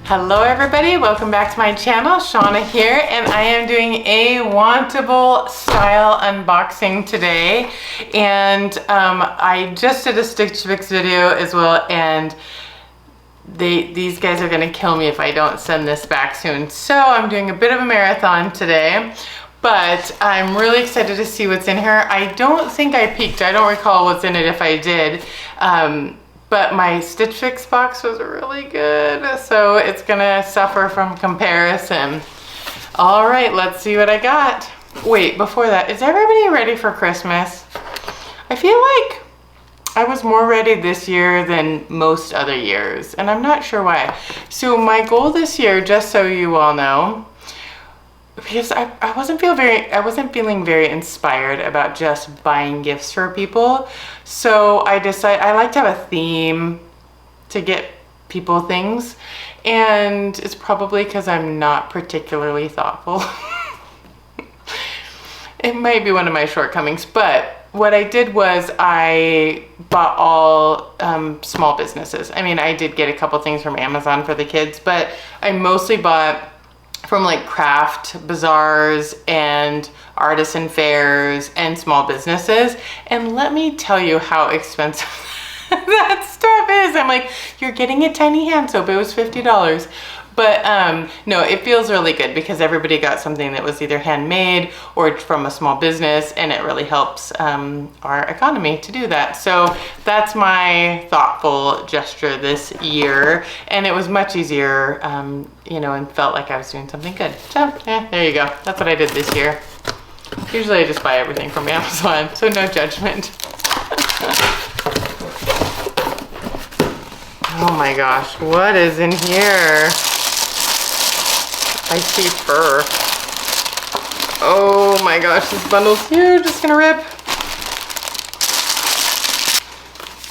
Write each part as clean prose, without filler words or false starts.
Hello everybody, welcome back to my channel. Shawna here, and I am doing a Wantable style unboxing today. And I just did a Stitch Fix video as well, and these guys are gonna kill me if I don't send this back soon. So I'm doing a bit of a marathon today, but I'm really excited to see what's in here. I don't think I peeked, I don't recall what's in it if I did. But my Stitch Fix box was really good, so it's gonna suffer from comparison. All right, let's see what I got. Wait, before that, is everybody ready for Christmas? I feel like I was more ready this year than most other years, and I'm not sure why. So my goal this year, just so you all know, because I wasn't feeling very inspired about just buying gifts for people. So I decided I like to have a theme to get people things, and it's probably because I'm not particularly thoughtful. It might be one of my shortcomings, but what I did was I bought all small businesses. I mean, I did get a couple things from Amazon for the kids, but I mostly bought from like craft bazaars and artisan fairs and small businesses. And let me tell you how expensive that stuff is. I'm like, you're getting a tiny hand soap. It was $50. But no, it feels really good because everybody got something that was either handmade or from a small business, and it really helps our economy to do that. So that's my thoughtful gesture this year, and it was much easier, you know, and felt like I was doing something good. So yeah, there you go. That's what I did this year. Usually I just buy everything from Amazon, so no judgment. Oh my gosh, what is in here? I see fur. Oh my gosh, this bundle's huge. It's gonna rip.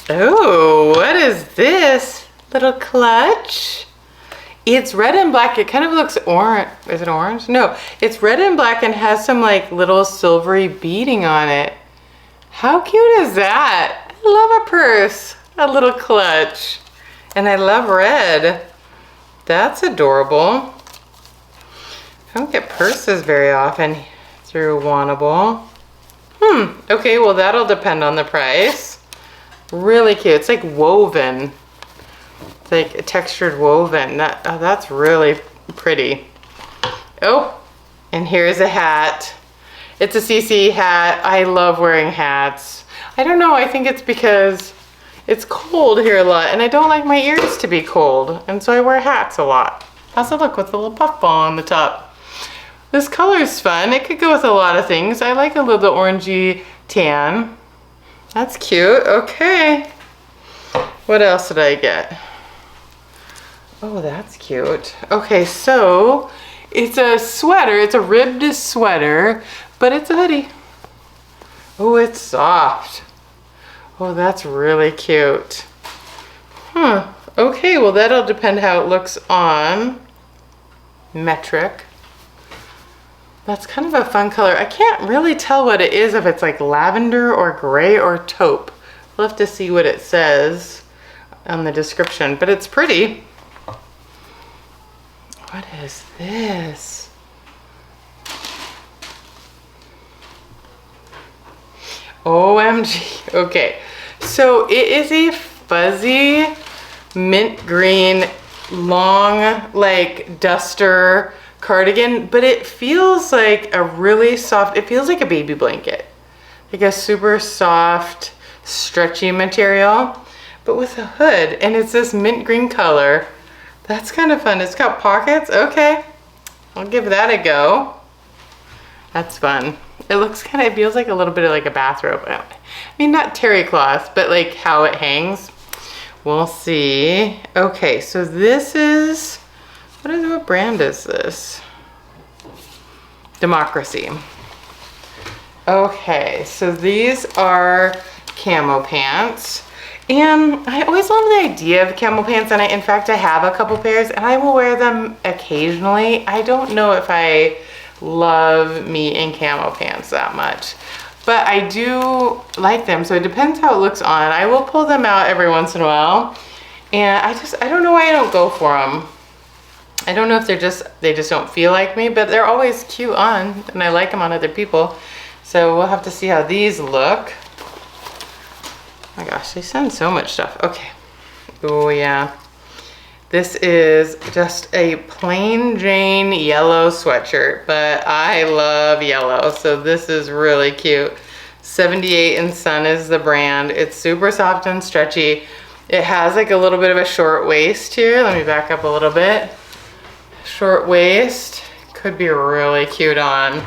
Oh, what is this? Little clutch? It's red and black. It kind of looks orange. Is it orange? No, it's red and black and has some like little silvery beading on it. How cute is that? I love a purse, a little clutch. And I love red. That's adorable. I don't get purses very often through Wantable. Okay, well that'll depend on the price. Really cute. It's like woven. It's like a textured woven. That's really pretty. Oh, and here's a hat. It's a CC hat. I love wearing hats. I don't know, I think it's because it's cold here a lot, and I don't like my ears to be cold, and so I wear hats a lot. How's it look with a little puff ball on the top? This color is fun. It could go with a lot of things. I like a little orangey tan. That's cute. Okay. What else did I get? Oh, that's cute. Okay, so it's a sweater. It's a ribbed sweater, but it's a hoodie. Oh, it's soft. Oh, that's really cute. Okay, well that'll depend how it looks on metric. That's kind of a fun color. I can't really tell what it is, if it's like lavender or gray or taupe. We'll have to see what it says on the description, but it's pretty. What is this? OMG. Okay, so it is a fuzzy mint green long like duster cardigan, but it feels like a really soft, it feels like a baby blanket, like a super soft stretchy material, but with a hood, and it's this mint green color. That's kind of fun. It's got pockets. Okay, I'll give that a go. That's fun. It looks kind of, it feels like a little bit of like a bathrobe. I mean, not terry cloth, but like how it hangs. We'll see. Okay, so this is, what brand is this? Democracy. Okay, so these are Camo Pants. And I always love the idea of Camo Pants, and in fact I have a couple pairs and I will wear them occasionally. I don't know if I love me in Camo Pants that much, but I do like them, so it depends how it looks on. I will pull them out every once in a while, and I don't know why I don't go for them. I don't know if they just don't feel like me, but they're always cute on, and I like them on other people. So we'll have to see how these look. Oh my gosh, they send so much stuff. Okay. Oh yeah. This is just a plain Jane yellow sweatshirt, but I love yellow, so this is really cute. 78 and Sun is the brand. It's super soft and stretchy. It has like a little bit of a short waist here. Let me back up a little bit. Short waist, could be really cute on.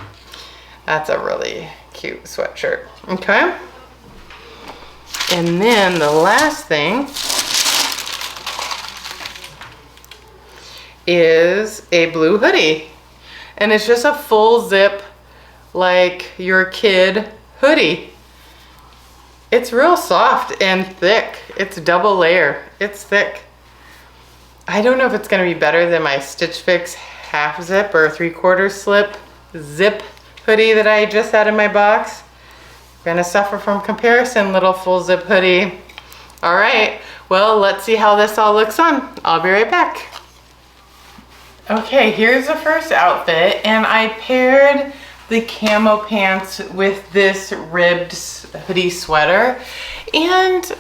That's a really cute sweatshirt. Okay. And then the last thing is a blue hoodie. And it's just a full zip, like your kid hoodie. It's real soft and thick. It's double layer. It's thick. I don't know if it's gonna be better than my Stitch Fix half zip or 3/4 slip zip hoodie that I just had in my box. Gonna suffer from comparison, little full zip hoodie. All right, well, let's see how this all looks on. I'll be right back. Okay, here's the first outfit, and I paired the camo pants with this ribbed hoodie sweater, and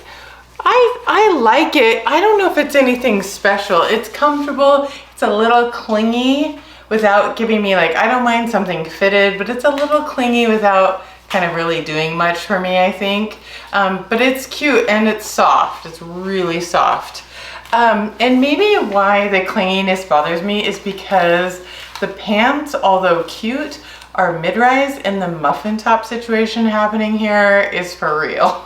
I like it. I don't know if it's anything special. It's comfortable, it's a little clingy without giving me like, I don't mind something fitted, but it's a little clingy without kind of really doing much for me, I think. But it's cute and it's soft. It's really soft. And maybe why the clinginess bothers me is because the pants, although cute, are mid-rise, and the muffin top situation happening here is for real.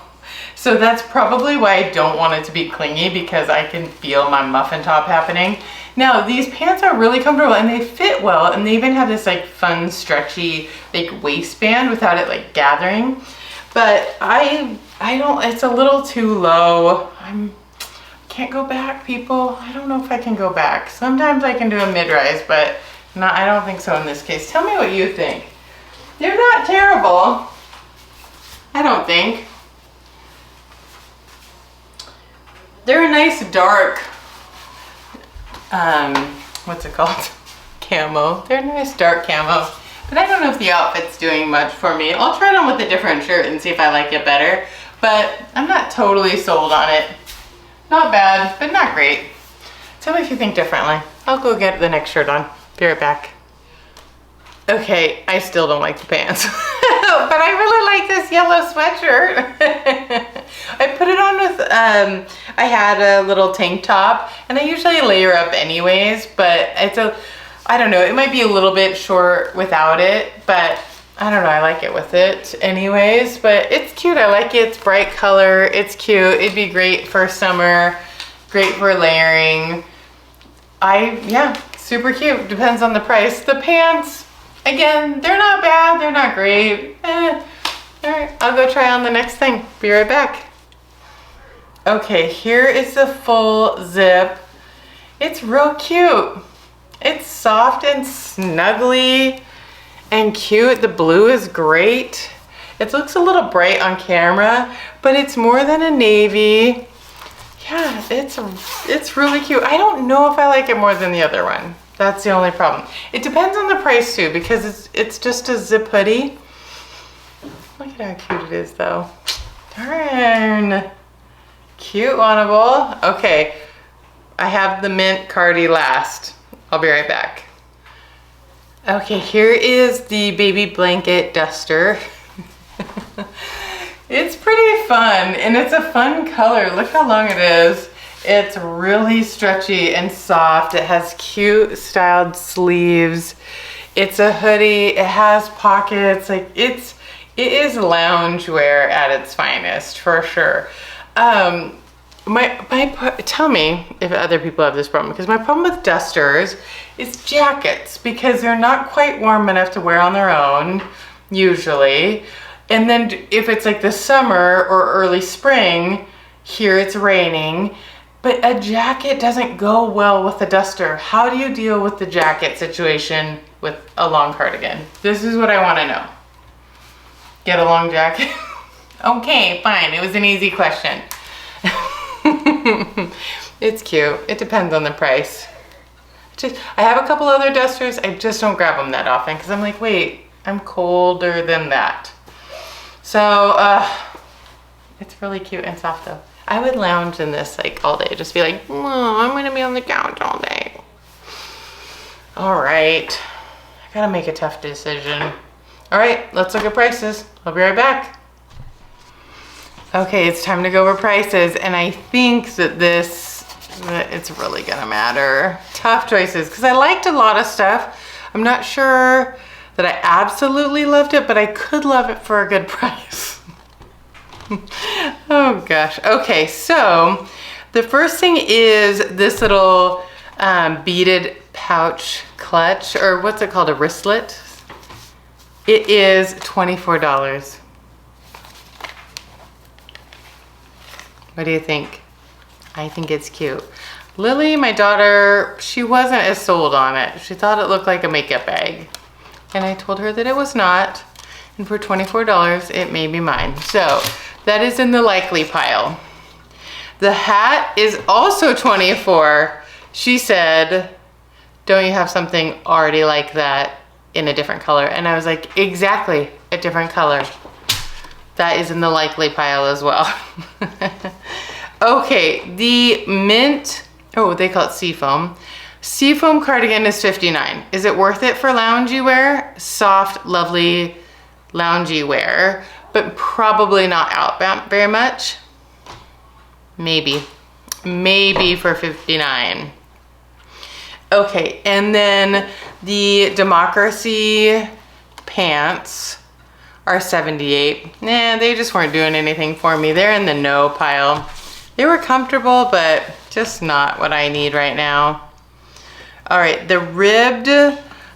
So that's probably why I don't want it to be clingy, because I can feel my muffin top happening. Now, these pants are really comfortable and they fit well, and they even have this like fun stretchy like waistband without it like gathering. But I don't, it's a little too low. Can't go back, people. I don't know if I can go back. Sometimes I can do a mid-rise, but not, I don't think so in this case. Tell me what you think. They're not terrible, I don't think. They're a nice dark, what's it called? Camo. They're a nice dark camo, but I don't know if the outfit's doing much for me. I'll try it on with a different shirt and see if I like it better, but I'm not totally sold on it. Not bad, but not great. Tell me if you think differently. I'll go get the next shirt on. Be right back. Okay, I still don't like the pants, but I really like this yellow sweatshirt. I put it on with, I had a little tank top, and I usually layer up anyways, but it's I don't know, it might be a little bit short without it, but I don't know, I like it with it anyways, but it's cute. I like it. It's bright color. It's cute. It'd be great for summer, great for layering. Yeah, super cute. Depends on the price. The pants, again, they're not bad. They're not great. All right, I'll go try on the next thing. Be right back. Okay, here is the full zip. It's real cute. It's soft and snuggly and cute. The blue is great. It looks a little bright on camera, but it's more than a navy. Yeah, it's really cute. I don't know if I like it more than the other one. That's the only problem. It depends on the price too, because it's just a zip hoodie. Look at how cute it is though. Darn. Cute, Wantable. Okay, I have the mint cardi last. I'll be right back. Okay, here is the baby blanket duster. It's pretty fun, and it's a fun color. Look how long it is. It's really stretchy and soft. It has cute styled sleeves. It's a hoodie. It has pockets. Like it is loungewear at its finest for sure. Tell me if other people have this problem, because my problem with dusters is jackets, because they're not quite warm enough to wear on their own usually. And then if it's like the summer or early spring, here it's raining, but a jacket doesn't go well with a duster. How do you deal with the jacket situation with a long cardigan? This is what I want to know. Get a long jacket? Okay, fine. It was an easy question. It's cute. It depends on the price. I have a couple other dusters. I just don't grab them that often because I'm like, wait, I'm colder than that. So it's really cute and soft though. I would lounge in this like all day. Just be like, oh, I'm gonna be on the couch all day. All right, I gotta make a tough decision. All right, let's look at prices. I'll be right back. Okay, it's time to go over prices. And I think that it's really gonna matter. Tough choices, because I liked a lot of stuff. I'm not sure that I absolutely loved it, but I could love it for a good price. Oh gosh. Okay, so the first thing is this little beaded pouch clutch, or what's it called, a wristlet. It is $24. What do you think? I think it's cute. Lily, my daughter, she wasn't as sold on it. She thought it looked like a makeup bag. And I told her that it was not. And for $24, it may be mine. So that is in the likely pile. The hat is also $24. She said, don't you have something already like that in a different color? And I was like, exactly, a different color. That is in the likely pile as well. Okay, the mint, oh, they call it seafoam. Seafoam cardigan is $59. Is it worth it for loungy wear? Soft, lovely loungy wear, but probably not out very much. Maybe for $59. Okay, and then the Democracy pants are $78. Nah, they just weren't doing anything for me. They're in the no pile. They were comfortable, but just not what I need right now. All right, the ribbed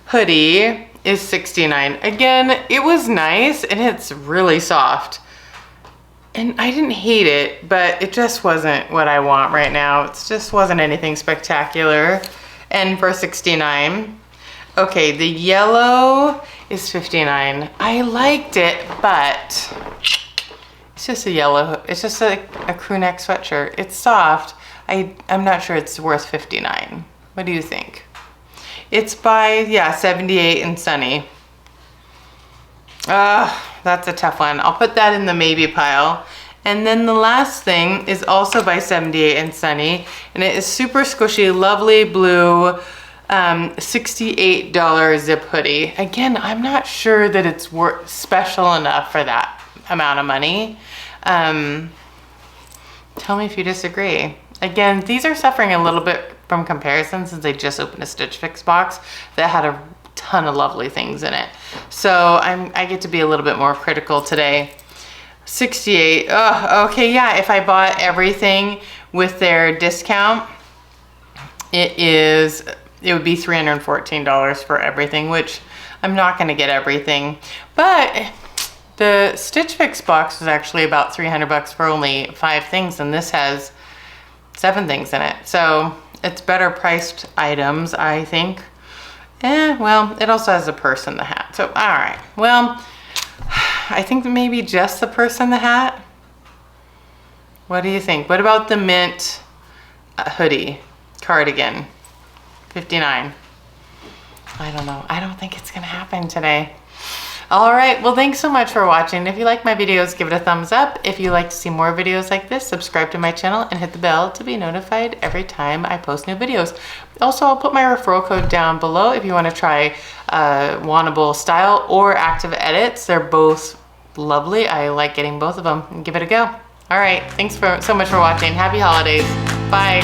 hoodie is $69. Again, it was nice and it's really soft. And I didn't hate it, but it just wasn't what I want right now. It just wasn't anything spectacular. And for $69. Okay, the yellow is $59. I liked it, but it's just a yellow, it's just a crew neck sweatshirt. It's soft. I'm not sure it's worth $59. What do you think? It's by, yeah, 78 and Sunny. That's a tough one. I'll put that in the maybe pile. And then the last thing is also by 78 and Sunny, and it is super squishy, lovely blue, $68 zip hoodie. Again, I'm not sure that it's special enough for that amount of money. Tell me if you disagree. Again, these are suffering a little bit from comparison since they just opened a Stitch Fix box that had a ton of lovely things in it. So I get to be a little bit more critical today. 68. Oh, okay, yeah, if I bought everything with their discount, it would be $314 for everything, which I'm not going to get everything. But the Stitch Fix box is actually about 300 bucks for only 5 things, and this has 7 things in it. So it's better priced items, I think. Well, it also has a purse and the hat. So, all right. Well, I think maybe just the purse and the hat. What do you think? What about the mint hoodie cardigan? $59. I don't know. I don't think it's gonna happen today. All right, well, thanks so much for watching. If you like my videos, give it a thumbs up. If you like to see more videos like this, subscribe to my channel and hit the bell to be notified every time I post new videos. Also, I'll put my referral code down below if you want to try Wantable style or active edits. They're both lovely. I like getting both of them, and give it a go. All right, thanks so much for watching. Happy holidays. Bye.